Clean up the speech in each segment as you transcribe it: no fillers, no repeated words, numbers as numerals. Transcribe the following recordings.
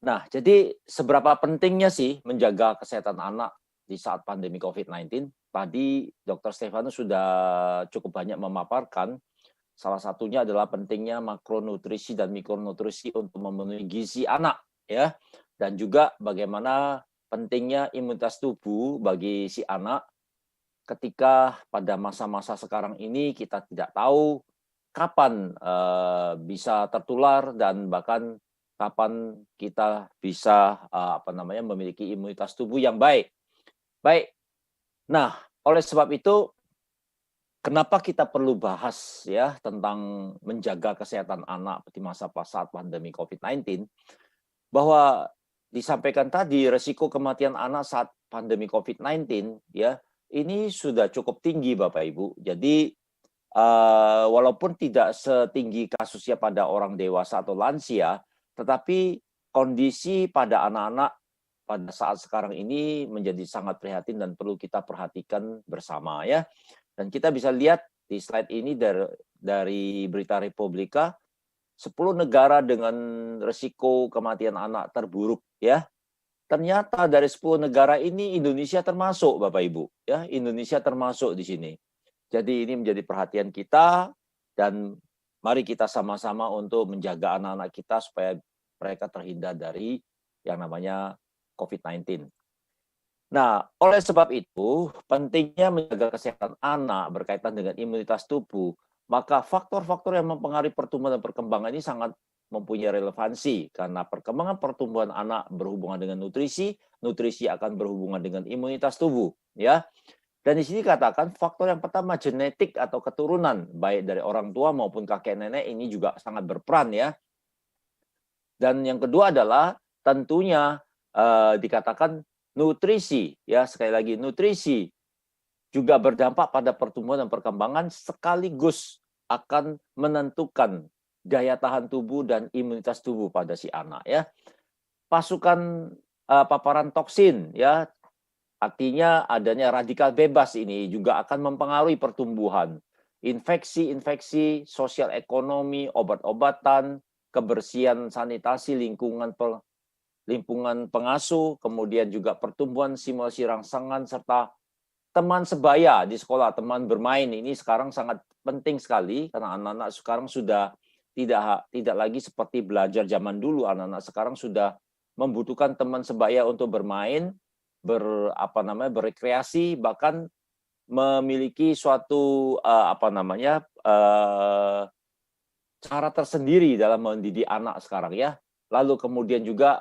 Nah, jadi seberapa pentingnya sih menjaga kesehatan anak di saat pandemi COVID-19? Tadi Dr. Stefanus sudah cukup banyak memaparkan, salah satunya adalah pentingnya makronutrisi dan mikronutrisi untuk memenuhi gizi anak, ya. Dan juga bagaimana pentingnya imunitas tubuh bagi si anak ketika pada masa-masa sekarang ini kita tidak tahu kapan bisa tertular dan bahkan kapan kita bisa memiliki imunitas tubuh yang baik. Baik. Nah, oleh sebab itu kenapa kita perlu bahas ya tentang menjaga kesehatan anak di masa saat pandemi COVID-19, bahwa disampaikan tadi resiko kematian anak saat pandemi COVID-19 ya, ini sudah cukup tinggi Bapak Ibu. Jadi walaupun tidak setinggi kasusnya pada orang dewasa atau lansia, tetapi kondisi pada anak-anak pada saat sekarang ini menjadi sangat prihatin dan perlu kita perhatikan bersama ya. Dan kita bisa lihat di slide ini dari berita Republika, 10 negara dengan risiko kematian anak terburuk ya. Ternyata dari 10 negara ini Indonesia termasuk Bapak Ibu ya, Indonesia termasuk di sini. Jadi ini menjadi perhatian kita dan mari kita sama-sama untuk menjaga anak-anak kita supaya mereka terhindar dari yang namanya COVID-19. Nah, oleh sebab itu, pentingnya menjaga kesehatan anak berkaitan dengan imunitas tubuh, maka faktor-faktor yang mempengaruhi pertumbuhan dan perkembangan ini sangat mempunyai relevansi karena perkembangan pertumbuhan anak berhubungan dengan nutrisi, nutrisi akan berhubungan dengan imunitas tubuh, ya. Dan di sini katakan faktor yang pertama genetik atau keturunan, baik dari orang tua maupun kakek nenek ini juga sangat berperan ya. Dan yang kedua adalah tentunya dikatakan nutrisi ya, sekali lagi nutrisi juga berdampak pada pertumbuhan dan perkembangan sekaligus akan menentukan daya tahan tubuh dan imunitas tubuh pada si anak ya. Pasukan paparan toksin ya, artinya adanya radikal bebas ini juga akan mempengaruhi pertumbuhan. Infeksi-infeksi, sosial ekonomi, obat-obatan, kebersihan sanitasi lingkungan pengasuh, kemudian juga pertumbuhan simulasi rangsangan serta teman sebaya di sekolah, teman bermain ini sekarang sangat penting sekali karena anak-anak sekarang sudah tidak lagi seperti belajar zaman dulu. Anak-anak sekarang sudah membutuhkan teman sebaya untuk bermain, berrekreasi, bahkan memiliki suatu cara tersendiri dalam mendidik anak sekarang ya. Lalu kemudian juga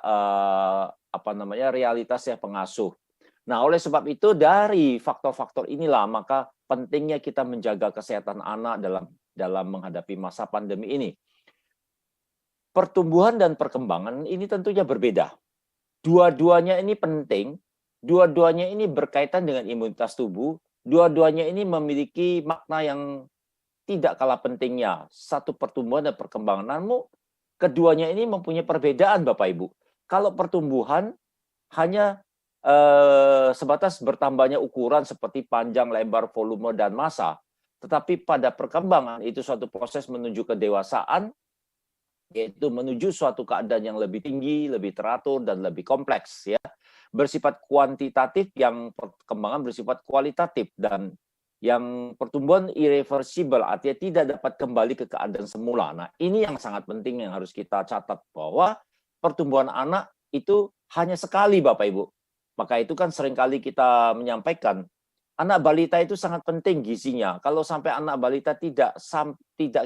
realitasnya pengasuh. Nah, oleh sebab itu dari faktor-faktor inilah maka pentingnya kita menjaga kesehatan anak dalam menghadapi masa pandemi ini. Pertumbuhan dan perkembangan ini tentunya berbeda. Dua-duanya ini penting, dua-duanya ini berkaitan dengan imunitas tubuh, dua-duanya ini memiliki makna yang tidak kalah pentingnya. Satu pertumbuhan dan perkembangan. Namun keduanya ini mempunyai perbedaan Bapak Ibu. Kalau pertumbuhan hanya sebatas bertambahnya ukuran seperti panjang, lebar, volume, dan massa. Tetapi pada perkembangan itu suatu proses menuju kedewasaan, yaitu menuju suatu keadaan yang lebih tinggi, lebih teratur, dan lebih kompleks. Ya. Bersifat kuantitatif, yang perkembangan bersifat kualitatif, dan yang pertumbuhan irreversible, artinya tidak dapat kembali ke keadaan semula. Nah, ini yang sangat penting yang harus kita catat, bahwa pertumbuhan anak itu hanya sekali, Bapak Ibu. Maka itu kan seringkali kita menyampaikan, anak balita itu sangat penting gizinya. Kalau sampai anak balita tidak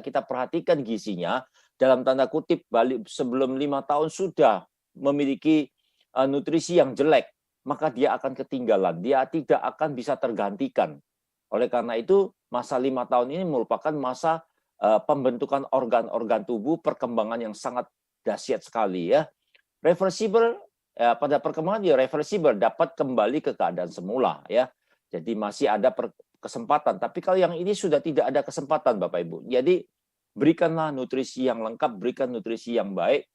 kita perhatikan gizinya, dalam tanda kutip sebelum 5 tahun sudah memiliki nutrisi yang jelek, maka dia akan ketinggalan, dia tidak akan bisa tergantikan. Oleh karena itu, masa 5 tahun ini merupakan masa pembentukan organ-organ tubuh, perkembangan yang sangat dahsyat sekali ya. Reversible, pada perkembangan ya reversible, dapat kembali ke keadaan semula ya. Jadi masih ada kesempatan. Tapi kalau yang ini sudah tidak ada kesempatan Bapak Ibu. Jadi berikanlah nutrisi yang lengkap, berikan nutrisi yang baik,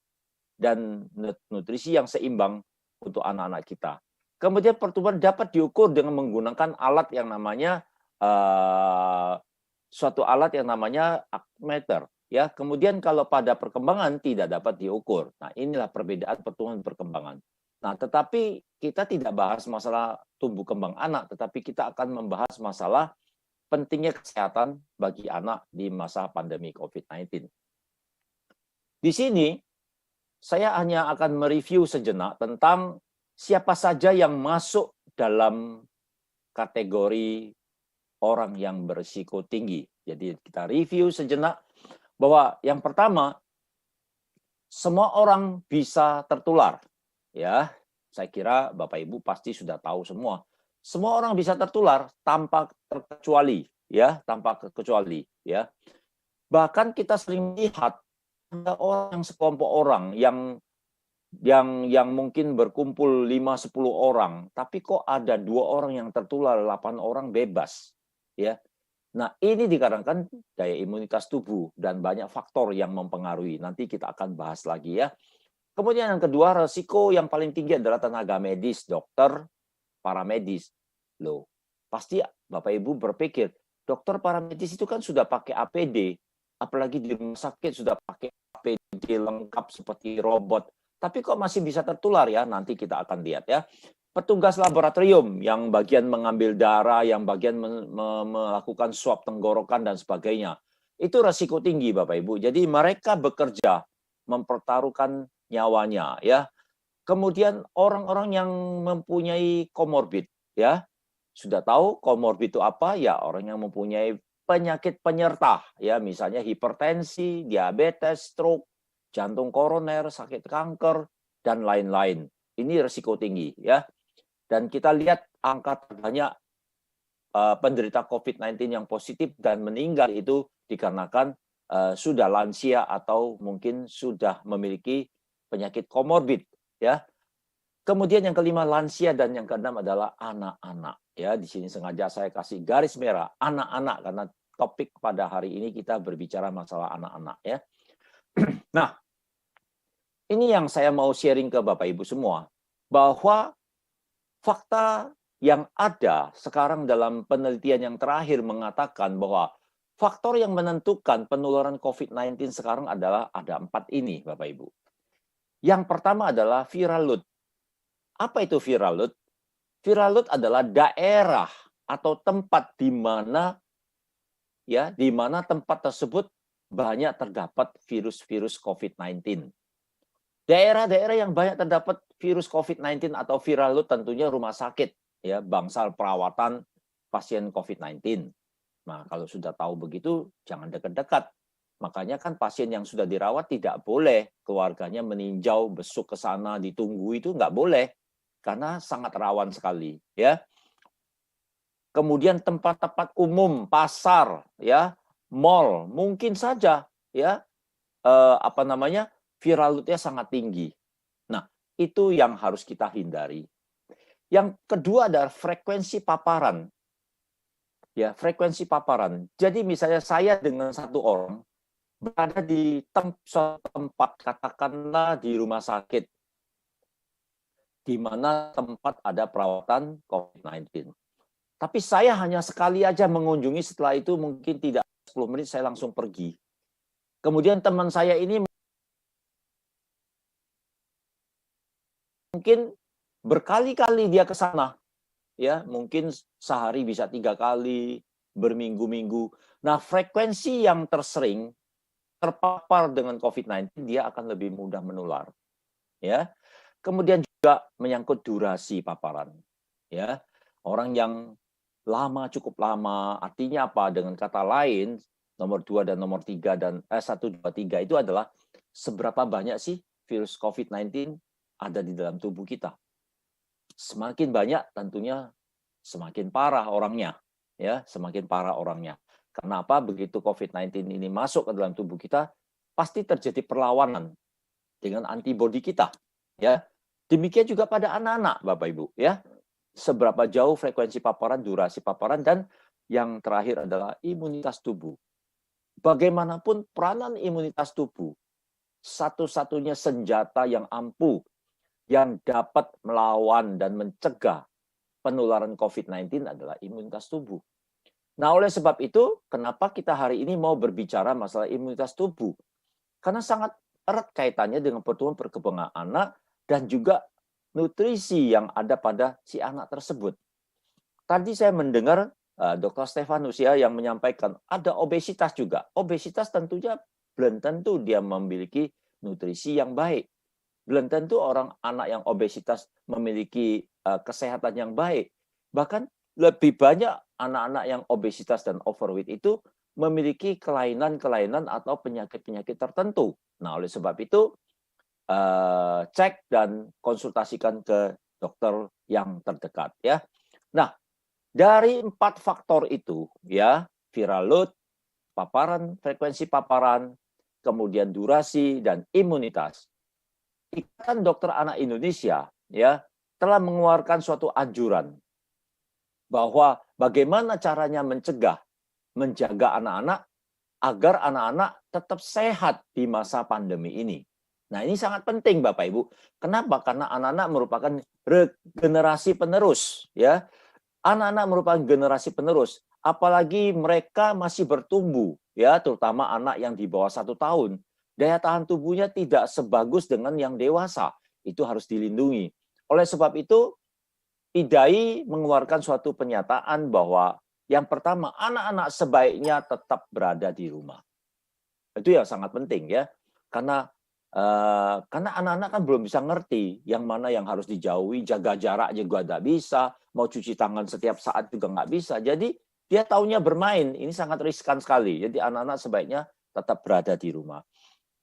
dan nutrisi yang seimbang untuk anak-anak kita. Kemudian pertumbuhan dapat diukur dengan menggunakan alat yang namanya suatu alat yang namanya Acmeter ya. Kemudian kalau pada perkembangan tidak dapat diukur. Nah, inilah perbedaan pertumbuhan perkembangan. Nah, tetapi kita tidak bahas masalah tumbuh kembang anak, tetapi kita akan membahas masalah pentingnya kesehatan bagi anak di masa pandemi COVID-19. Di sini saya hanya akan mereview sejenak tentang siapa saja yang masuk dalam kategori orang yang berisiko tinggi. Jadi kita review sejenak bahwa yang pertama, semua orang bisa tertular. Ya, saya kira Bapak Ibu pasti sudah tahu semua. Semua orang bisa tertular tanpa terkecuali, ya, tanpa terkecuali, ya. Bahkan kita sering lihat ada orang sekelompok orang yang mungkin berkumpul 5-10 orang, tapi kok ada 2 orang yang tertular, 8 orang bebas, ya. Nah, ini dikarenakan daya imunitas tubuh dan banyak faktor yang mempengaruhi. Nanti kita akan bahas lagi ya. Kemudian yang kedua, resiko yang paling tinggi adalah tenaga medis, dokter, paramedis. Loh, pasti Bapak Ibu berpikir, dokter paramedis itu kan sudah pakai APD, apalagi di rumah sakit sudah pakai APD lengkap seperti robot. Tapi kok masih bisa tertular ya? Nanti kita akan lihat ya. Petugas laboratorium yang bagian mengambil darah, yang bagian melakukan swab tenggorokan dan sebagainya. Itu resiko tinggi Bapak Ibu. Jadi mereka bekerja mempertaruhkan nyawanya ya. Kemudian orang-orang yang mempunyai komorbid ya. Sudah tahu komorbid itu apa? Ya, orang yang mempunyai penyakit penyerta ya, misalnya hipertensi, diabetes, stroke, jantung koroner, sakit kanker dan lain-lain. Ini resiko tinggi ya. Dan kita lihat angka terbanyak penderita COVID-19 yang positif dan meninggal itu dikarenakan sudah lansia atau mungkin sudah memiliki penyakit komorbid ya. Kemudian yang kelima lansia dan yang keenam adalah anak-anak ya. Di sini sengaja saya kasih garis merah anak-anak karena topik pada hari ini kita berbicara masalah anak-anak ya. Nah, ini yang saya mau sharing ke Bapak Ibu semua bahwa fakta yang ada sekarang dalam penelitian yang terakhir mengatakan bahwa faktor yang menentukan penularan COVID-19 sekarang adalah ada 4 ini, Bapak Ibu. Yang pertama adalah viral load. Apa itu viral load? Viral load adalah daerah atau tempat di mana tempat tersebut banyak terdapat virus-virus COVID-19. Daerah-daerah yang banyak terdapat virus COVID-19 atau viral load tentunya rumah sakit, ya, bangsal perawatan pasien COVID-19. Nah, kalau sudah tahu begitu, jangan dekat-dekat. Makanya kan pasien yang sudah dirawat tidak boleh keluarganya meninjau, besuk ke sana, ditunggu itu nggak boleh. Karena sangat rawan sekali, ya. Kemudian tempat-tempat umum, pasar, ya, mall, mungkin saja, ya, viral load-nya sangat tinggi. Nah, itu yang harus kita hindari. Yang kedua adalah frekuensi paparan. Ya, frekuensi paparan. Jadi misalnya saya dengan satu orang berada di tempat, katakanlah di rumah sakit, di mana tempat ada perawatan COVID-19. Tapi saya hanya sekali aja mengunjungi, setelah itu mungkin tidak 10 menit saya langsung pergi. Kemudian teman saya ini mungkin berkali-kali dia ke sana, ya, mungkin sehari bisa 3 kali, berminggu-minggu. Nah, frekuensi yang tersering terpapar dengan COVID-19 dia akan lebih mudah menular, ya. Kemudian juga menyangkut durasi paparan, ya. Orang yang cukup lama, artinya apa? Dengan kata lain, nomor 2 dan nomor 3 dan 1, 2, 3 itu adalah seberapa banyak sih virus COVID-19 ada di dalam tubuh kita. Semakin banyak tentunya semakin parah orangnya, ya, semakin parah orangnya. Kenapa? Begitu COVID-19 ini masuk ke dalam tubuh kita, pasti terjadi perlawanan dengan antibodi kita, ya. Demikian juga pada anak-anak, Bapak Ibu, ya. Seberapa jauh frekuensi paparan, durasi paparan, dan yang terakhir adalah imunitas tubuh. Bagaimanapun peranan imunitas tubuh, satu-satunya senjata yang ampuh yang dapat melawan dan mencegah penularan COVID-19 adalah imunitas tubuh. Nah, oleh sebab itu, kenapa kita hari ini mau berbicara masalah imunitas tubuh? Karena sangat erat kaitannya dengan pertumbuhan perkembangan anak dan juga nutrisi yang ada pada si anak tersebut. Tadi saya mendengar Dr. Stefanus ya yang menyampaikan ada obesitas juga. Obesitas tentunya belum tentu dia memiliki nutrisi yang baik. Belum tentu orang anak yang obesitas memiliki kesehatan yang baik. Bahkan lebih banyak anak-anak yang obesitas dan overweight itu memiliki kelainan-kelainan atau penyakit-penyakit tertentu. Nah, oleh sebab itu cek dan konsultasikan ke dokter yang terdekat ya. Nah, dari 4 faktor itu ya, viral load, paparan, frekuensi paparan, kemudian durasi dan imunitas. Ikatan Dokter Anak Indonesia ya telah mengeluarkan suatu anjuran bahwa bagaimana caranya mencegah, menjaga anak-anak agar anak-anak tetap sehat di masa pandemi ini. Nah, ini sangat penting Bapak Ibu. Kenapa? Karena anak-anak merupakan regenerasi penerus ya. Anak-anak merupakan generasi penerus, apalagi mereka masih bertumbuh ya, terutama anak yang di bawah 1 tahun. Daya tahan tubuhnya tidak sebagus dengan yang dewasa. Itu harus dilindungi. Oleh sebab itu, IDAI mengeluarkan suatu pernyataan bahwa yang pertama, anak-anak sebaiknya tetap berada di rumah. Itu yang sangat penting ya. Karena anak-anak kan belum bisa ngerti yang mana yang harus dijauhi, jaga jarak juga nggak bisa, mau cuci tangan setiap saat juga nggak bisa. Jadi dia taunya bermain, ini sangat riskan sekali. Jadi anak-anak sebaiknya tetap berada di rumah.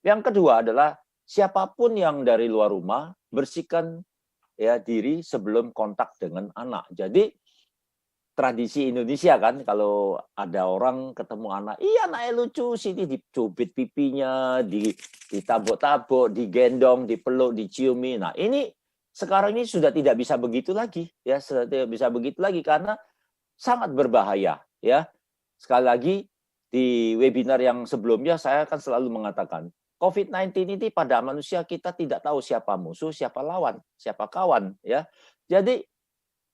Yang kedua adalah siapapun yang dari luar rumah bersihkan ya diri sebelum kontak dengan anak. Jadi tradisi Indonesia kan kalau ada orang ketemu anak, iya anaknya lucu, sini dicubit pipinya, ditabuk-tabuk, digendong, dipeluk, diciumi. Nah, ini sekarang ini sudah tidak bisa begitu lagi ya, sudah tidak bisa begitu lagi karena sangat berbahaya ya. Sekali lagi di webinar yang sebelumnya saya kan selalu mengatakan COVID-19 ini pada manusia kita tidak tahu siapa musuh, siapa lawan, siapa kawan ya. Jadi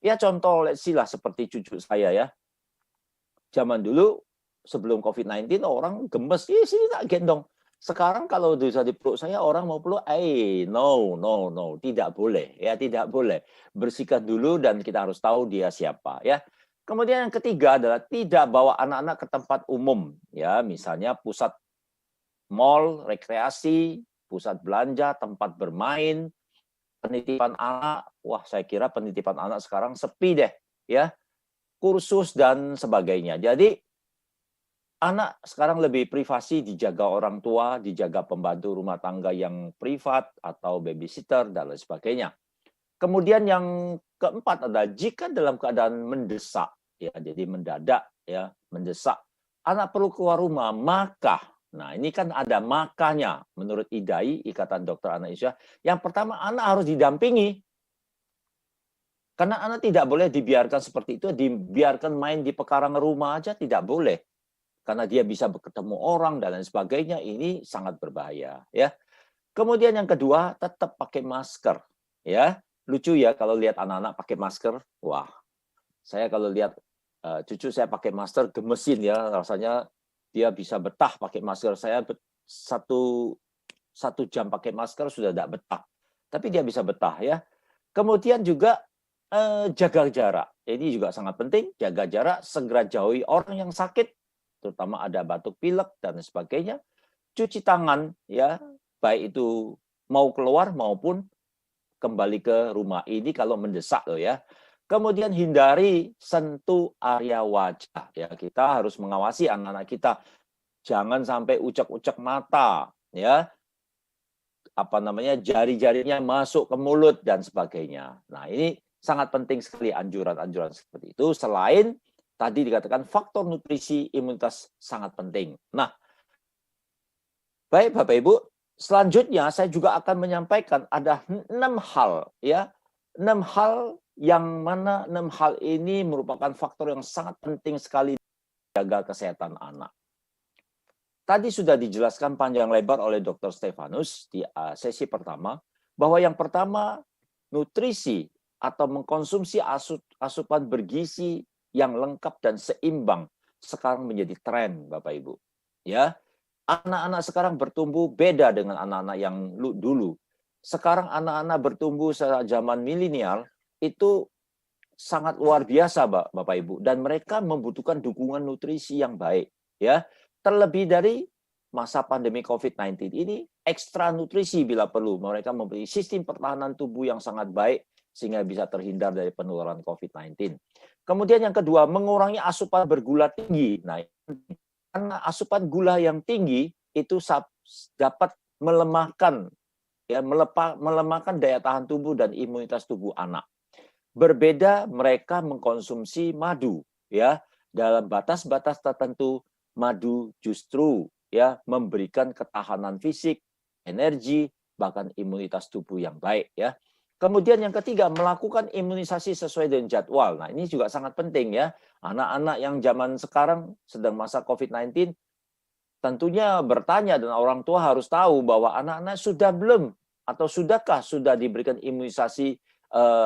ya contoh silah seperti cucu saya ya. Zaman dulu sebelum COVID-19 orang gemes, sini tak gendong. Sekarang kalau bisa dipeluk saya orang mau peluk, no, no, no, tidak boleh ya, tidak boleh. Bersihkan dulu dan kita harus tahu dia siapa ya. Kemudian yang ketiga adalah tidak bawa anak-anak ke tempat umum ya, misalnya pusat mall, rekreasi, pusat belanja, tempat bermain, penitipan anak. Wah, saya kira penitipan anak sekarang sepi deh ya, kursus dan sebagainya. Jadi anak sekarang lebih privasi dijaga orang tua, dijaga pembantu rumah tangga yang privat atau babysitter dan lain sebagainya. Kemudian yang keempat adalah jika dalam keadaan mendesak, ya jadi mendadak, ya mendesak, anak perlu keluar rumah, maka, nah ini kan ada makanya menurut IDAI, Ikatan Dokter Anak Indonesia, yang pertama anak harus didampingi. Karena anak tidak boleh dibiarkan seperti itu, dibiarkan main di pekarangan rumah aja tidak boleh. Karena dia bisa bertemu orang dan lain sebagainya, ini sangat berbahaya ya. Kemudian yang kedua, tetap pakai masker ya. Lucu ya kalau lihat anak-anak pakai masker. Wah, saya kalau lihat cucu saya pakai masker gemesin ya, rasanya dia bisa betah pakai masker. Saya satu jam pakai masker sudah tidak betah. Tapi dia bisa betah ya. Kemudian juga jaga jarak. Ini juga sangat penting, jaga jarak, segera jauhi orang yang sakit, terutama ada batuk pilek dan sebagainya. Cuci tangan ya, baik itu mau keluar maupun kembali ke rumah. Ini kalau mendesak loh ya. Kemudian hindari sentuh area wajah ya. Kita harus mengawasi anak-anak kita. Jangan sampai ucek-ucek mata ya. Apa namanya, jari-jarinya masuk ke mulut dan sebagainya. Nah, ini sangat penting sekali anjuran-anjuran seperti itu. Selain tadi dikatakan faktor nutrisi imunitas sangat penting. Nah, baik Bapak Ibu, selanjutnya saya juga akan menyampaikan ada 6 hal ya. 6 hal yang mana 6 hal ini merupakan faktor yang sangat penting sekali jaga kesehatan anak. Tadi sudah dijelaskan panjang lebar oleh Dr. Stefanus di sesi pertama bahwa yang pertama nutrisi atau mengkonsumsi asupan bergizi yang lengkap dan seimbang sekarang menjadi tren, Bapak Ibu. Ya, anak-anak sekarang bertumbuh beda dengan anak-anak yang dulu. Sekarang anak-anak bertumbuh saat zaman milenial itu sangat luar biasa, Bapak Ibu, dan mereka membutuhkan dukungan nutrisi yang baik, ya. Terlebih dari masa pandemi COVID-19 ini, ekstra nutrisi bila perlu. Mereka memiliki sistem pertahanan tubuh yang sangat baik sehingga bisa terhindar dari penularan COVID-19. Kemudian yang kedua, mengurangi asupan bergula tinggi. Nah, karena asupan gula yang tinggi itu dapat melemahkan melemahkan daya tahan tubuh dan imunitas tubuh anak. Berbeda mereka mengkonsumsi madu, ya. Dalam batas-batas tertentu madu justru ya memberikan ketahanan fisik, energi, bahkan imunitas tubuh yang baik, ya. Kemudian yang ketiga, melakukan imunisasi sesuai dengan jadwal. Nah, ini juga sangat penting, ya. Anak-anak yang zaman sekarang sedang masa COVID-19 tentunya bertanya, dan orang tua harus tahu bahwa anak-anak sudah belum atau sudahkah sudah diberikan imunisasi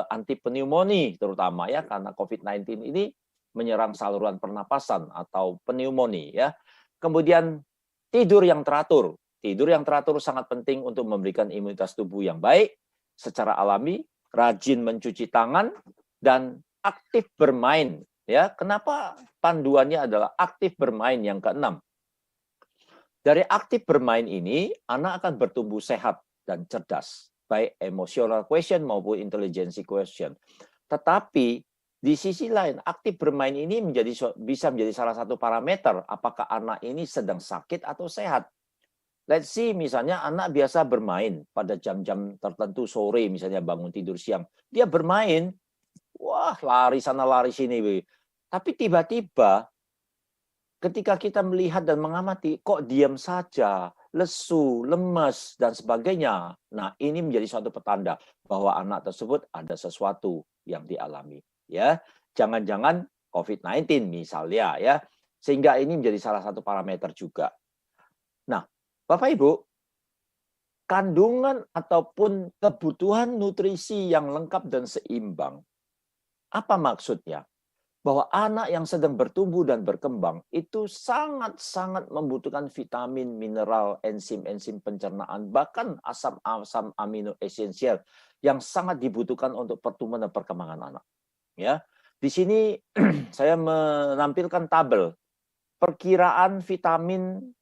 anti pneumonia, terutama ya, karena COVID-19 ini menyerang saluran pernapasan atau pneumonia, ya. Kemudian tidur yang teratur. Tidur yang teratur sangat penting untuk memberikan imunitas tubuh yang baik secara alami, rajin mencuci tangan, dan aktif bermain, ya. Kenapa panduannya adalah aktif bermain yang keenam? Dari aktif bermain ini, anak akan bertumbuh sehat dan cerdas, baik emotional quotient maupun intelligence quotient. Tetapi di sisi lain, aktif bermain ini bisa menjadi salah satu parameter apakah anak ini sedang sakit atau sehat. Let's see, misalnya anak biasa bermain pada jam-jam tertentu sore, misalnya bangun tidur siang. Dia bermain, wah lari sana lari sini. Tapi tiba-tiba ketika kita melihat dan mengamati, kok diam saja, lesu, lemas, dan sebagainya. Nah, ini menjadi suatu petanda bahwa anak tersebut ada sesuatu yang dialami. Ya, jangan-jangan COVID-19 misalnya, ya. Sehingga ini menjadi salah satu parameter juga. Nah, Bapak Ibu, kandungan ataupun kebutuhan nutrisi yang lengkap dan seimbang. Apa maksudnya? Bahwa anak yang sedang bertumbuh dan berkembang itu sangat-sangat membutuhkan vitamin, mineral, enzim-enzim pencernaan, bahkan asam-asam amino esensial yang sangat dibutuhkan untuk pertumbuhan dan perkembangan anak. Ya, di sini saya menampilkan tabel perkiraan vitamin,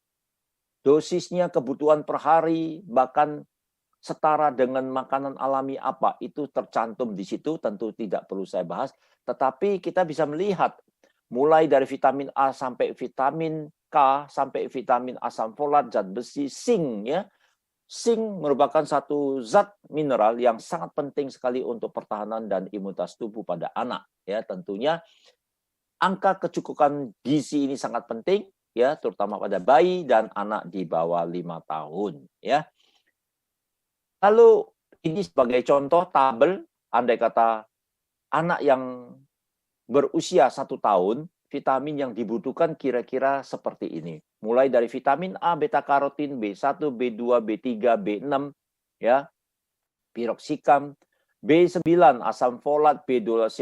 dosisnya, kebutuhan per hari, bahkan setara dengan makanan alami apa, itu tercantum di situ, tentu tidak perlu saya bahas, tetapi kita bisa melihat mulai dari vitamin A sampai vitamin K, sampai vitamin asam folat, zat besi, zinc, ya. Zinc merupakan satu zat mineral yang sangat penting sekali untuk pertahanan dan imunitas tubuh pada anak, ya. Tentunya angka kecukupan gizi ini sangat penting, ya, terutama pada bayi dan anak di bawah 5 tahun, ya. Lalu ini sebagai contoh tabel, andai kata anak yang berusia 1 tahun, vitamin yang dibutuhkan kira-kira seperti ini. Mulai dari vitamin A, beta karotin, B1, B2, B3, B6, ya, piroksikam, B9, asam folat, B12,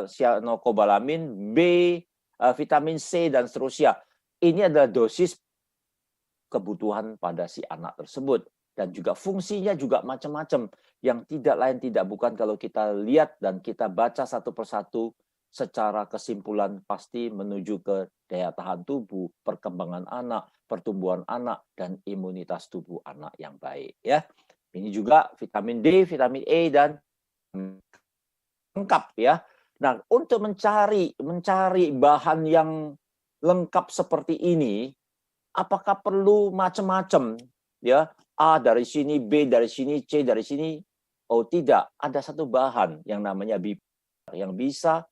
cyanokobalamin, vitamin C, dan seterusnya. Ini adalah dosis kebutuhan pada si anak tersebut. Dan juga fungsinya juga macam-macam, yang tidak lain tidak bukan kalau kita lihat dan kita baca satu persatu secara kesimpulan pasti menuju ke daya tahan tubuh, perkembangan anak, pertumbuhan anak, dan imunitas tubuh anak yang baik, ya. Ini juga vitamin D, vitamin E, dan lengkap, ya. Nah, untuk mencari bahan yang lengkap seperti ini, apakah perlu macam-macam, ya? A dari sini, B dari sini, C dari sini. Oh tidak, ada satu bahan yang namanya bipolar yang bisa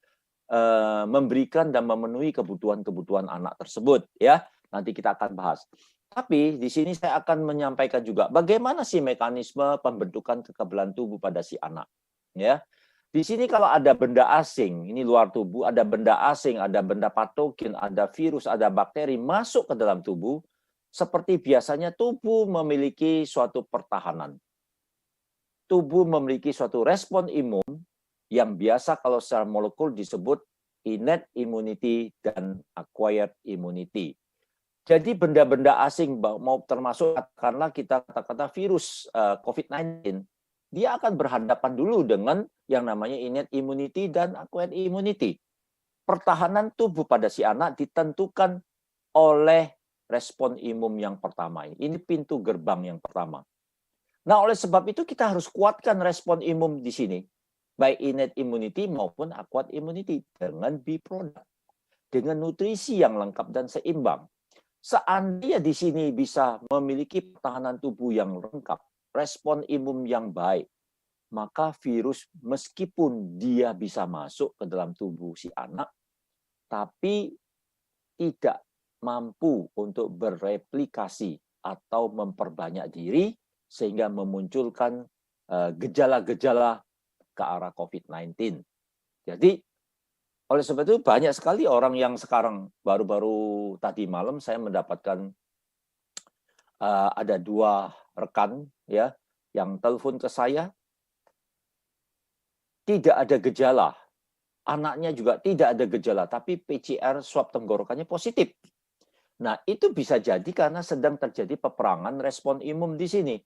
memberikan dan memenuhi kebutuhan-kebutuhan anak tersebut, ya. Nanti kita akan bahas. Tapi di sini saya akan menyampaikan juga bagaimana sih mekanisme pembentukan kekebalan tubuh pada si anak, ya. Di sini kalau ada benda asing, ini luar tubuh, ada benda asing, ada benda patogen, ada virus, ada bakteri masuk ke dalam tubuh. Seperti biasanya tubuh memiliki suatu pertahanan. Tubuh memiliki suatu respon imun yang biasa kalau secara molekul disebut innate immunity dan acquired immunity. Jadi benda-benda asing mau termasuk karena kita kata-kata virus COVID-19, dia akan berhadapan dulu dengan yang namanya innate immunity dan acquired immunity. Pertahanan tubuh pada si anak ditentukan oleh respon imun yang pertama. Ini pintu gerbang yang pertama. Nah, oleh sebab itu kita harus kuatkan respon imun di sini, baik innate immunity maupun acquired immunity dengan B-product, dengan nutrisi yang lengkap dan seimbang. Seandainya di sini bisa memiliki pertahanan tubuh yang lengkap, respon imun yang baik, maka virus meskipun dia bisa masuk ke dalam tubuh si anak, tapi tidak mampu untuk bereplikasi atau memperbanyak diri sehingga memunculkan gejala-gejala ke arah COVID-19. Jadi oleh sebab itu banyak sekali orang yang sekarang baru-baru tadi malam saya mendapatkan ada 2 rekan ya yang telepon ke saya, tidak ada gejala, anaknya juga tidak ada gejala, tapi PCR swab tenggorokannya positif. Nah, itu bisa jadi karena sedang terjadi peperangan respon imun di sini.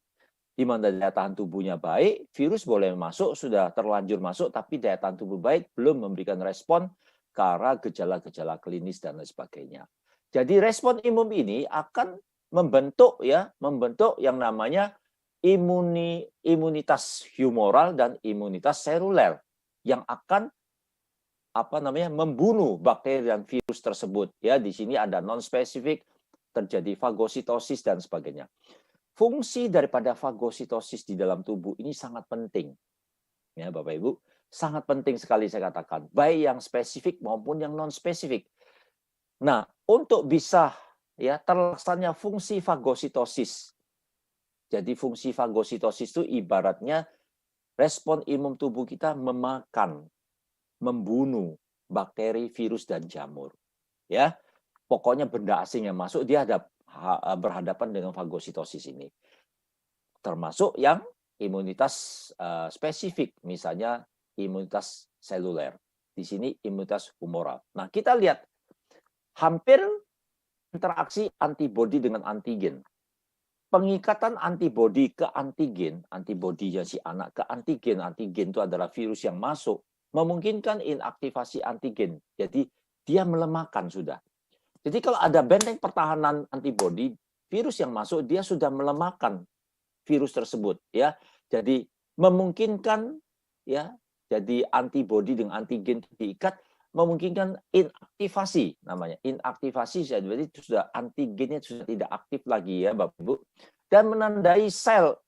Di mana daya tahan tubuhnya baik, virus boleh masuk, sudah terlanjur masuk, tapi daya tahan tubuh baik belum memberikan respon ke arah gejala-gejala klinis dan lain sebagainya. Jadi respon imun ini akan membentuk yang namanya imunitas humoral dan imunitas seluler yang akan membunuh bakteri dan virus tersebut. Ya, di sini ada non-spesifik, terjadi fagositosis dan sebagainya. Fungsi daripada fagositosis di dalam tubuh ini sangat penting. Ya, Bapak Ibu, sangat penting sekali saya katakan, baik yang spesifik maupun yang non-spesifik. Nah, untuk bisa terlaksananya fungsi fagositosis. Jadi fungsi fagositosis itu ibaratnya respon imun tubuh kita memakan, membunuh bakteri, virus dan jamur. Ya, pokoknya benda asing yang masuk dia berhadapan dengan fagositosis ini. Termasuk yang imunitas spesifik, misalnya imunitas seluler. Di sini imunitas humoral. Nah, kita lihat hampir interaksi antibodi dengan antigen. Pengikatan antibodi ke antigen, antibodinya si anak ke antigen itu adalah virus yang masuk, memungkinkan inaktivasi antigen. Jadi dia melemahkan sudah. Jadi kalau ada benteng pertahanan antibodi, virus yang masuk dia sudah melemahkan virus tersebut ya. Jadi memungkinkan jadi antibodi dengan antigen diikat memungkinkan inaktivasi namanya. Inaktivasi jadi sudah antigennya sudah tidak aktif lagi ya Bapak Ibu dan menandai sel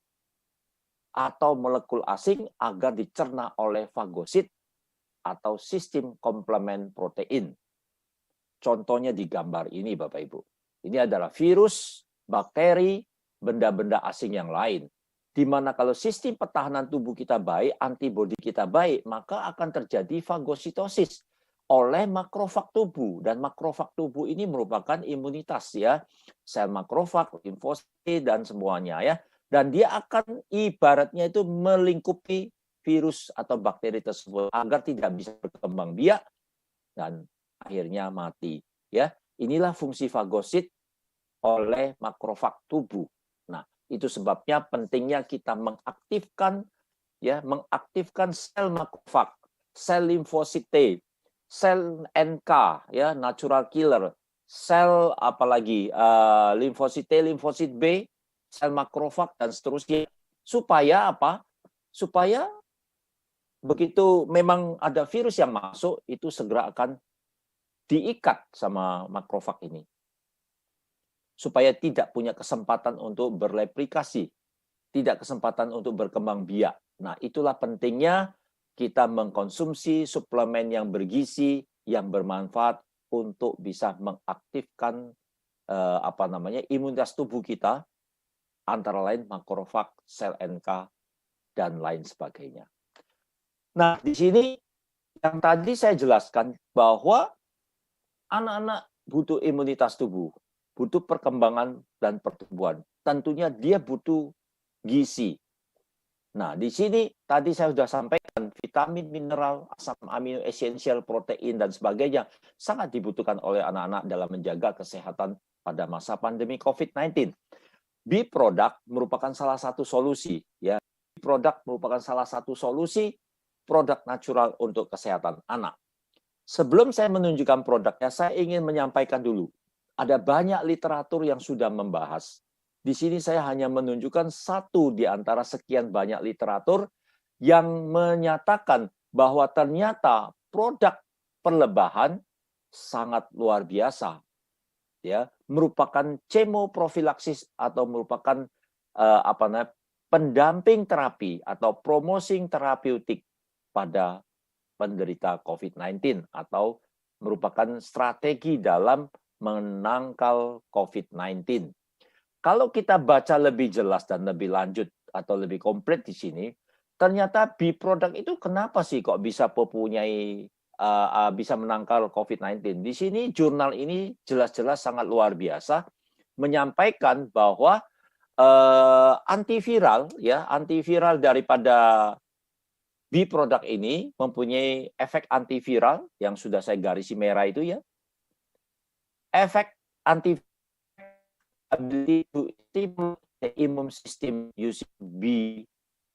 atau molekul asing agar dicerna oleh fagosit atau sistem komplement protein. Contohnya di gambar ini Bapak Ibu. Ini adalah virus, bakteri, benda-benda asing yang lain. Di mana kalau sistem pertahanan tubuh kita baik, antibodi kita baik, maka akan terjadi fagositosis oleh makrofag tubuh. Dan makrofag tubuh ini merupakan imunitas ya. Sel makrofag, limfosit, dan semuanya ya. Dan dia akan ibaratnya itu melingkupi virus atau bakteri tersebut agar tidak bisa berkembang biak dan akhirnya mati ya. Inilah fungsi fagosit oleh makrofag tubuh. Nah, itu sebabnya pentingnya kita mengaktifkan sel makrofag, sel limfosit T, sel NK ya, natural killer, sel apalagi limfosit T, limfosit B, sel makrofag dan seterusnya supaya apa? Supaya begitu memang ada virus yang masuk itu segera akan diikat sama makrofag ini. Supaya tidak punya kesempatan untuk bereplikasi, tidak kesempatan untuk berkembang biak. Nah, itulah pentingnya kita mengkonsumsi suplemen yang bergizi, yang bermanfaat untuk bisa mengaktifkan imunitas tubuh kita, antara lain makrofag, sel NK, dan lain sebagainya. Nah, di sini yang tadi saya jelaskan bahwa anak-anak butuh imunitas tubuh, butuh perkembangan dan pertumbuhan. Tentunya dia butuh gizi. Nah, di sini tadi saya sudah sampaikan mengandungkan vitamin, mineral, asam amino esensial, protein, dan sebagainya, sangat dibutuhkan oleh anak-anak dalam menjaga kesehatan pada masa pandemi COVID-19. B-product merupakan salah satu solusi, ya. B-product merupakan salah satu solusi produk natural untuk kesehatan anak. Sebelum saya menunjukkan produknya, saya ingin menyampaikan dulu, ada banyak literatur yang sudah membahas. Di sini saya hanya menunjukkan satu di antara sekian banyak literatur yang menyatakan bahwa ternyata produk perlebahan sangat luar biasa, ya, merupakan chemoprofilaksis atau merupakan pendamping terapi atau promoting terapeutik pada penderita COVID-19 atau merupakan strategi dalam menangkal COVID-19. Kalau kita baca lebih jelas dan lebih lanjut atau lebih komplit di sini, ternyata B-product itu kenapa sih kok bisa bisa menangkal COVID-19? Di sini jurnal ini jelas-jelas sangat luar biasa menyampaikan bahwa antiviral daripada B-product ini mempunyai efek antiviral yang sudah saya garisi merah itu, ya. Efek antiviral ability to stimulate the immune system using B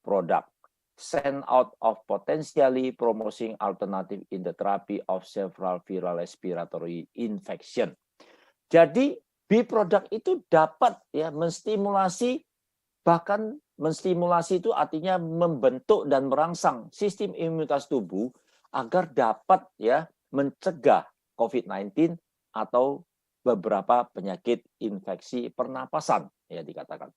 product, send out of potentially promising alternative in the therapy of several viral respiratory infection. Jadi B product itu dapat, ya, menstimulasi, bahkan menstimulasi itu artinya membentuk dan merangsang sistem imunitas tubuh agar dapat, ya, mencegah COVID-19 atau beberapa penyakit infeksi pernapasan, ya, dikatakan.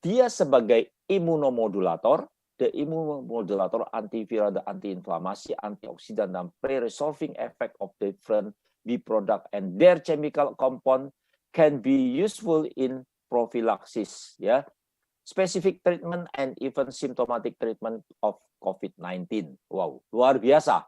Dia sebagai imunomodulator, the immunomodulator antiviral, antiinflamasi, antioksidan, dan pre-resolving effect of different B product and their chemical compound can be useful in prophylaxis, ya, specific treatment and even symptomatic treatment of COVID-19. Wow, luar biasa.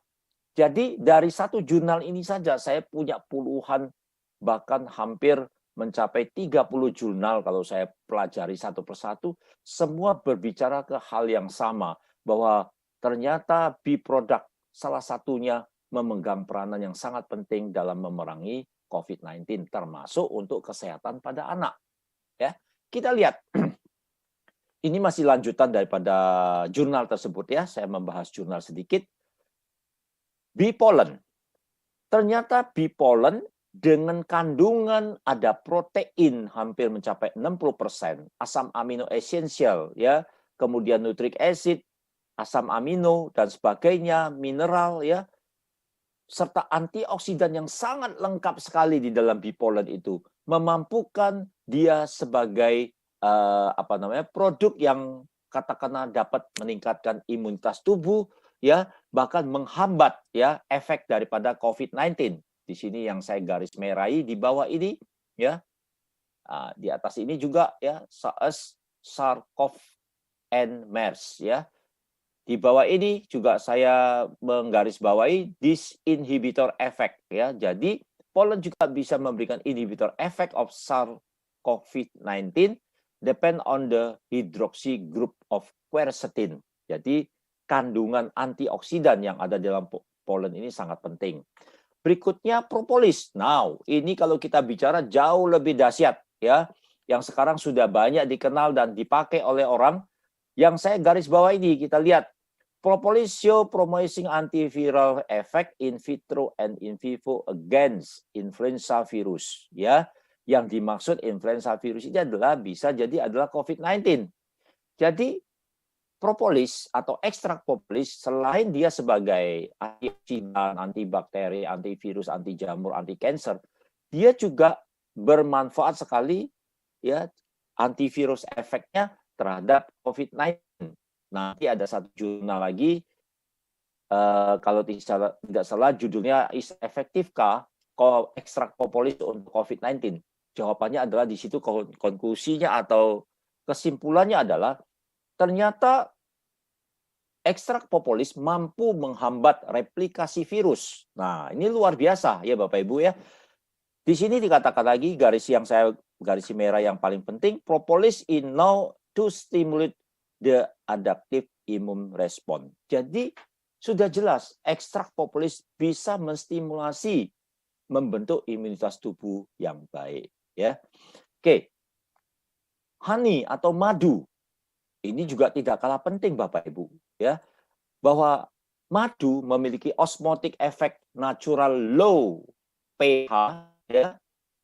Jadi dari satu jurnal ini saja saya punya puluhan, bahkan hampir mencapai 30 jurnal kalau saya pelajari satu persatu, semua berbicara ke hal yang sama, bahwa ternyata B-product salah satunya memegang peranan yang sangat penting dalam memerangi COVID-19, termasuk untuk kesehatan pada anak. Ya, kita lihat. Ini masih lanjutan daripada jurnal tersebut, ya. Saya membahas jurnal sedikit. B-pollen. Ternyata B-pollen dengan kandungan ada protein hampir mencapai 60%, asam amino esensial, ya, kemudian nucleic acid, asam amino dan sebagainya, mineral, ya, serta antioksidan yang sangat lengkap sekali di dalam B-pollen itu, memampukan dia sebagai produk yang katakanlah dapat meningkatkan imunitas tubuh, ya, bahkan menghambat, ya, efek daripada COVID-19. Di sini yang saya garis merahi di bawah ini, ya. Di atas ini juga, ya, SARS, SARS-CoV and MERS, ya. Di bawah ini juga saya menggarisbawahi disinhibitor effect, ya. Jadi pollen juga bisa memberikan inhibitor effect of SARS-CoV-19 depend on the hydroxy group of quercetin. Jadi kandungan antioksidan yang ada dalam pollen ini sangat penting. Berikutnya propolis. Now, ini kalau kita bicara jauh lebih dahsyat, ya, yang sekarang sudah banyak dikenal dan dipakai oleh orang. Yang saya garis bawah ini, kita lihat. Propolis show promising antiviral effect in vitro and in vivo against influenza virus, ya. Yang dimaksud influenza virus ini bisa jadi adalah COVID-19. Jadi propolis atau ekstrak propolis, selain dia sebagai antioksidan, antibakteri, antivirus, anti jamur, anti kanker, dia juga bermanfaat sekali, ya, antivirus efeknya terhadap COVID-19. Nanti ada satu jurnal lagi, kalau tidak salah judulnya is efektifkah ekstrak propolis untuk COVID-19? Jawabannya adalah di situ, konklusinya atau kesimpulannya adalah ternyata ekstrak propolis mampu menghambat replikasi virus. Nah, ini luar biasa, ya, Bapak Ibu, ya. Di sini dikatakan lagi, garis merah yang paling penting, propolis is now to stimulate the adaptive immune response. Jadi sudah jelas ekstrak propolis bisa menstimulasi membentuk imunitas tubuh yang baik, ya. Oke. Honey atau madu ini juga tidak kalah penting Bapak Ibu, ya. Bahwa madu memiliki osmotic effect natural low pH, ya.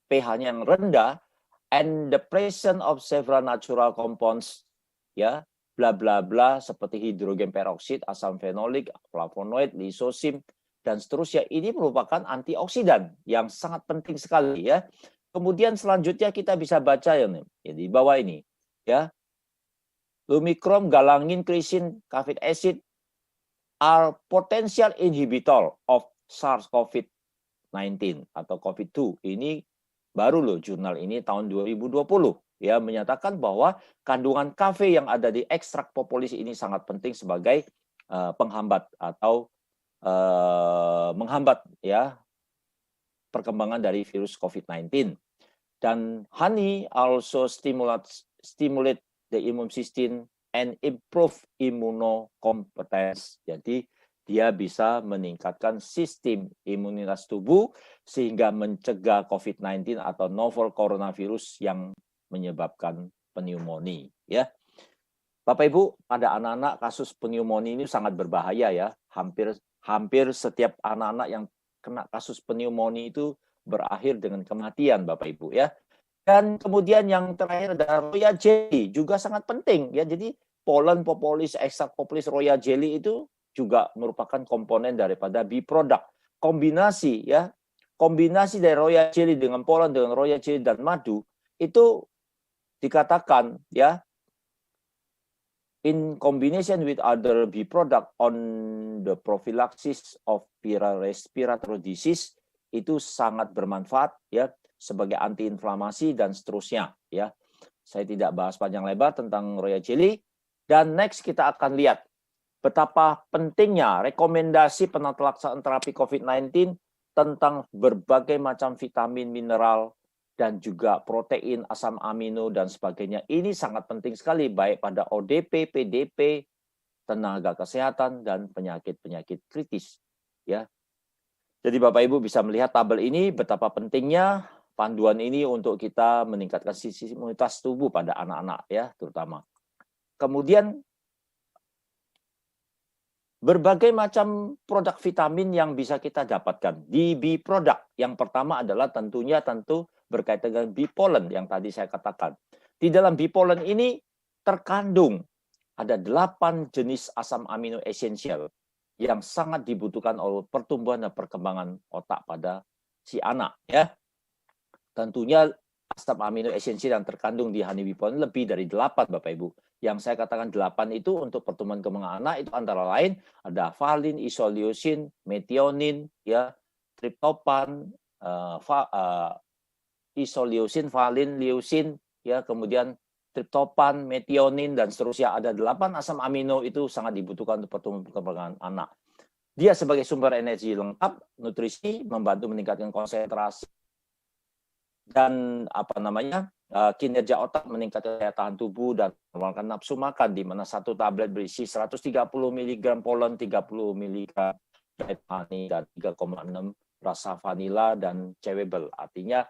pH-nya yang rendah, and the presence of several natural compounds, ya, bla bla bla, seperti hidrogen peroksida, asam fenolik, flavonoid, lisosim, dan seterusnya. Ini merupakan antioksidan yang sangat penting sekali, ya. Kemudian selanjutnya kita bisa baca ya di bawah ini, ya. Lumicrom, galangin, krisin, caffeic acid are potential inhibitor of SARS-CoV-19 atau COVID-2. Ini baru loh jurnal ini tahun 2020, ya, menyatakan bahwa kandungan kafein yang ada di ekstrak propolis ini sangat penting sebagai penghambat atau menghambat, ya, perkembangan dari virus COVID-19. Dan honey also stimulate the immune system and improve immunocompetence. Jadi dia bisa meningkatkan sistem imunitas tubuh sehingga mencegah COVID-19 atau novel coronavirus yang menyebabkan pneumonia, ya. Bapak Ibu, pada anak-anak kasus pneumonia ini sangat berbahaya, ya. Hampir setiap anak-anak yang kena kasus pneumonia itu berakhir dengan kematian, Bapak Ibu, ya. Dan kemudian yang terakhir ada royal jelly, juga sangat penting, ya. Jadi pollen, propolis, ekstrak propolis, royal jelly itu juga merupakan komponen daripada B-product. Kombinasi, ya. Kombinasi dari royal jelly dengan pollen, dengan royal jelly dan madu itu dikatakan, ya, in combination with other B-product on the prophylaxis of viral respiratory disease itu sangat bermanfaat, ya, sebagai antiinflamasi dan seterusnya, ya. Saya tidak bahas panjang lebar tentang royal jelly. Dan next kita akan lihat betapa pentingnya rekomendasi penata terapi COVID-19 tentang berbagai macam vitamin, mineral, dan juga protein, asam amino, dan sebagainya. Ini sangat penting sekali baik pada ODP, PDP, tenaga kesehatan, dan penyakit-penyakit kritis, ya. Jadi Bapak Ibu bisa melihat tabel ini betapa pentingnya panduan ini untuk kita meningkatkan sisi imunitas tubuh pada anak-anak, ya, terutama. Kemudian berbagai macam produk vitamin yang bisa kita dapatkan di B-product. Yang pertama adalah tentu berkaitan dengan B-pollen yang tadi saya katakan. Di dalam B-pollen ini terkandung ada 8 jenis asam amino esensial yang sangat dibutuhkan oleh pertumbuhan dan perkembangan otak pada si anak, ya. Tentunya asam amino esensial yang terkandung di honey bee pollen lebih dari 8, Bapak Ibu. Yang saya katakan 8 itu untuk pertumbuhan kembangan anak itu antara lain ada valin, isoleucin, metionin, ya, triptopan, isoleucin, valin, leucin, ya, kemudian triptopan, metionin, dan seterusnya. Ada 8 asam amino itu sangat dibutuhkan untuk pertumbuhan perkembangan anak. Dia sebagai sumber energi lengkap, nutrisi, membantu meningkatkan konsentrasi, dan kinerja otak, meningkatkan daya tahan tubuh, dan menurunkan nafsu makan, di mana satu tablet berisi 130 mg pollen, 30 mg dried honey, dan 3,6 rasa vanila dan chewable. Artinya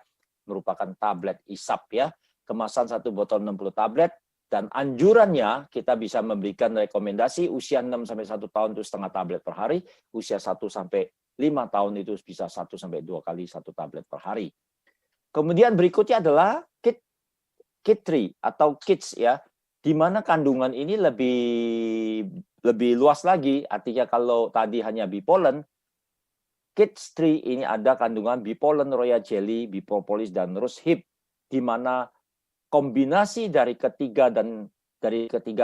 merupakan tablet isap, ya. Kemasan satu botol 60 tablet, dan anjurannya kita bisa memberikan rekomendasi usia 6 sampai 1 tahun itu setengah tablet per hari, usia 1 sampai 5 tahun itu bisa 1 sampai 2 kali 1 tablet per hari. Kemudian berikutnya adalah kit 3 atau kits, ya, di mana kandungan ini lebih luas lagi. Artinya kalau tadi hanya B-pollen, kits 3 ini ada kandungan B-pollen, royal jelly, B-propolis, dan rose hip, di mana kombinasi dari ketiga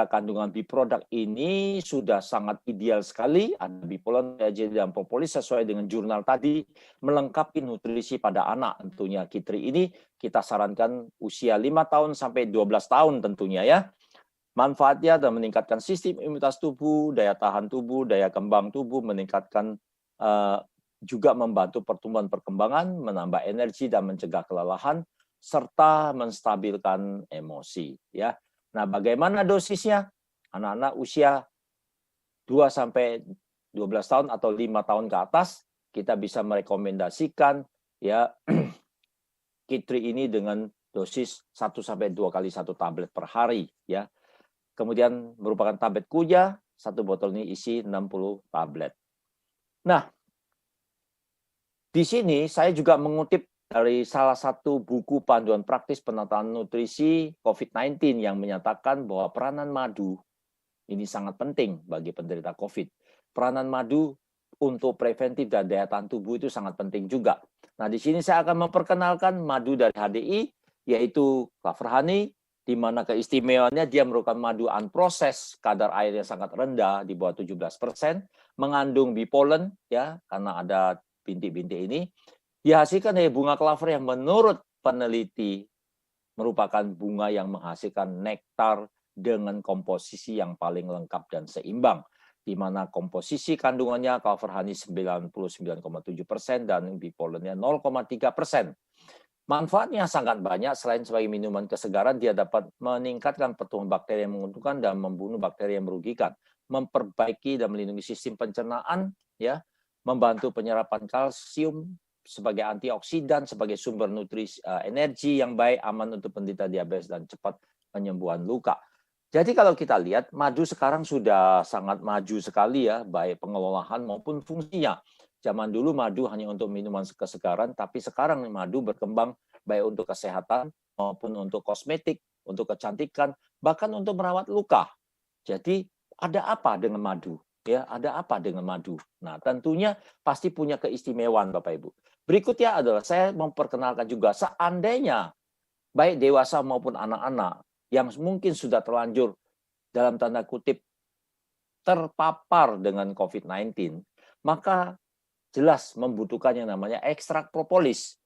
kandungan B-product ini sudah sangat ideal sekali. Ada B-pollen, royal jelly, dan propolis sesuai dengan jurnal tadi, melengkapi nutrisi pada anak. Tentunya Kitri ini kita sarankan usia 5 tahun sampai 12 tahun tentunya, ya. Manfaatnya adalah meningkatkan sistem imunitas tubuh, daya tahan tubuh, daya kembang tubuh, meningkatkan juga membantu pertumbuhan perkembangan, menambah energi dan mencegah kelelahan, serta menstabilkan emosi, ya. Nah, bagaimana dosisnya? Anak-anak usia 2 sampai 12 tahun atau 5 tahun ke atas, kita bisa merekomendasikan ya KID3 ini dengan dosis 1-2 kali 1 tablet per hari ya. Kemudian merupakan tablet Kuja, 1 botol ini isi 60 tablet. Nah, di sini saya juga mengutip dari salah satu buku panduan praktis penataan nutrisi COVID-19 yang menyatakan bahwa peranan madu ini sangat penting bagi penderita COVID. Peranan madu untuk preventif dan daya tahan tubuh itu sangat penting juga. Nah, di sini saya akan memperkenalkan madu dari HDI, yaitu Clover Honey, di mana keistimewaannya dia merupakan madu unprocessed, kadar airnya sangat rendah, di bawah 17%, mengandung bipolen, ya, karena ada bintik-bintik ini, dihasilkan dari bunga clover yang menurut peneliti merupakan bunga yang menghasilkan nektar dengan komposisi yang paling lengkap dan seimbang, di mana komposisi kandungannya clover honey 99,7% dan bipolennya 0,3%. Manfaatnya sangat banyak, selain sebagai minuman kesegaran, dia dapat meningkatkan pertumbuhan bakteri yang menguntungkan dan membunuh bakteri yang merugikan, memperbaiki dan melindungi sistem pencernaan, ya, membantu penyerapan kalsium sebagai antioksidan, sebagai sumber nutrisi energi yang baik, aman untuk penderita diabetes dan cepat penyembuhan luka. Jadi kalau kita lihat, madu sekarang sudah sangat maju sekali ya, baik pengelolaan maupun fungsinya. Zaman dulu madu hanya untuk minuman kesegaran, tapi sekarang madu berkembang baik untuk kesehatan maupun untuk kosmetik, untuk kecantikan, bahkan untuk merawat luka. Jadi ada apa dengan madu? Ya, ada apa dengan madu? Nah, tentunya pasti punya keistimewaan Bapak Ibu. Berikutnya adalah saya memperkenalkan juga seandainya baik dewasa maupun anak-anak yang mungkin sudah terlanjur dalam tanda kutip terpapar dengan COVID-19, maka jelas membutuhkan yang namanya ekstrak propolis,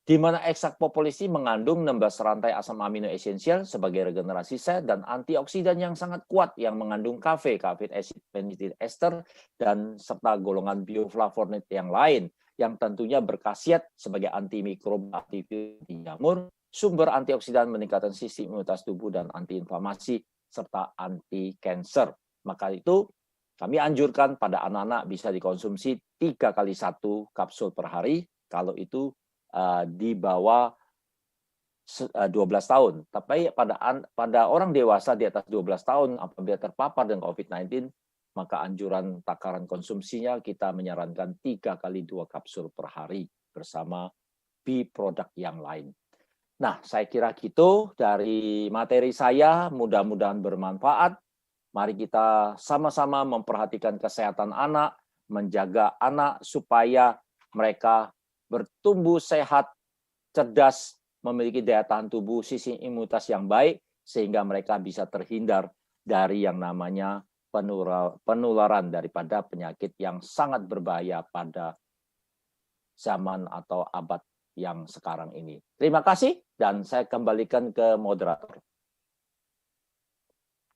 di mana ekstrak propolis ini mengandung 16 rantai asam amino esensial sebagai regenerasi sel dan antioksidan yang sangat kuat yang mengandung kafein acid, pendidik ester, dan serta golongan bioflavonoid yang lain yang tentunya berkhasiat sebagai antimikroba, antivirus, jamur, sumber antioksidan, meningkatkan sistem imunitas tubuh dan antiinflamasi serta anti kanker. Maka itu kami anjurkan pada anak-anak bisa dikonsumsi 3 kali 1 kapsul per hari, kalau itu di bawah 12 tahun. Tapi pada orang dewasa di atas 12 tahun apabila terpapar dengan COVID-19, maka anjuran takaran konsumsinya kita menyarankan 3 kali 2 kapsul per hari bersama produk yang lain. Nah, saya kira gitu dari materi saya, mudah-mudahan bermanfaat. Mari kita sama-sama memperhatikan kesehatan anak, menjaga anak supaya mereka bertumbuh sehat, cerdas, memiliki daya tahan tubuh, sistem imunitas yang baik, sehingga mereka bisa terhindar dari yang namanya penularan daripada penyakit yang sangat berbahaya pada zaman atau abad yang sekarang ini. Terima kasih, dan saya kembalikan ke moderator.